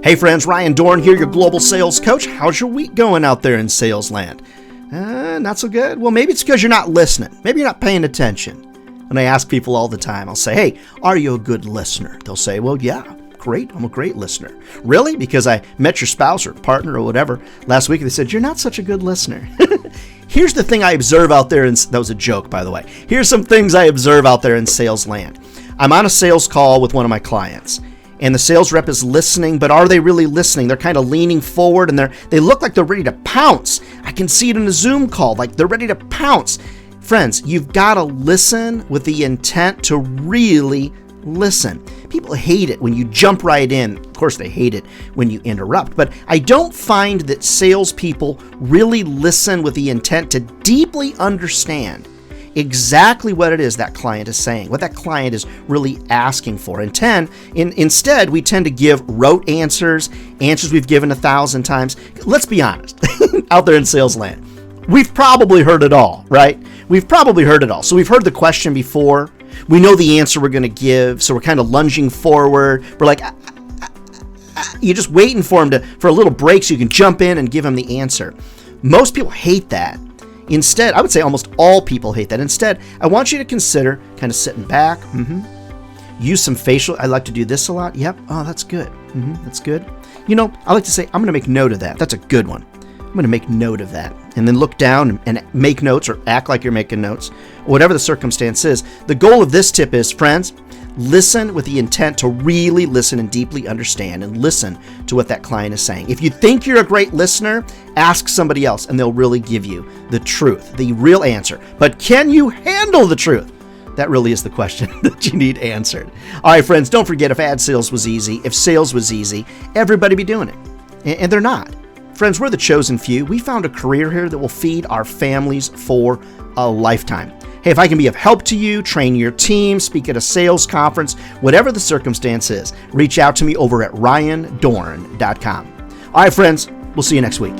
Hey friends, Ryan Dohrn here, your global sales coach. How's your week going out there in sales land? Not so good? Well, maybe it's because you're not listening. Maybe you're not paying attention. And I ask people all the time, I'll say, hey, are you a good listener? They'll say, well, yeah, great. I'm a great listener. Really? Because I met your spouse or partner or whatever last week and they said, you're not such a good listener. Here's the thing I observe out there, that was a joke, by the way. Here's some things I observe out there in sales land. I'm on a sales call with one of my clients. And the sales rep is listening, but are they really listening? They're kind of leaning forward and they look like they're ready to pounce. I can see it in a Zoom call, like they're ready to pounce. Friends, you've got to listen with the intent to really listen. People hate it when you jump right in. Of course, they hate it when you interrupt, but I don't find that salespeople really listen with the intent to deeply understand exactly what it is that client is saying, what that client is really asking for. Instead, we tend to give rote answers we've given 1,000 times. Let's be honest, out there in sales land, we've probably heard it all, right? We've probably heard it all. So we've heard the question before. We know the answer we're going to give, so we're kind of lunging forward. We're like, you're just waiting for him for a little break so you can jump in and give him the answer. Most people hate that. Instead, I would say almost all people hate that. Instead, I want you to consider kind of sitting back. Use some facial. I like to do this a lot. Yep. Oh, that's good. That's good. You know, I like to say, I'm going to make note of that. That's a good one. I'm going to make note of that. And then look down and make notes or act like you're making notes. Whatever the circumstance is. The goal of this tip is, friends, listen with the intent to really listen and deeply understand and listen to what that client is saying. If you think you're a great listener, ask somebody else and they'll really give you the truth, the real answer. But can you handle the truth? That really is the question that you need answered. All right, friends, don't forget, if ad sales was easy, if sales was easy, everybody be doing it. And they're not. Friends, we're the chosen few. We found a career here that will feed our families for a lifetime. Hey, if I can be of help to you, train your team, speak at a sales conference, whatever the circumstance is, reach out to me over at ryandohrn.com. All right, friends, we'll see you next week.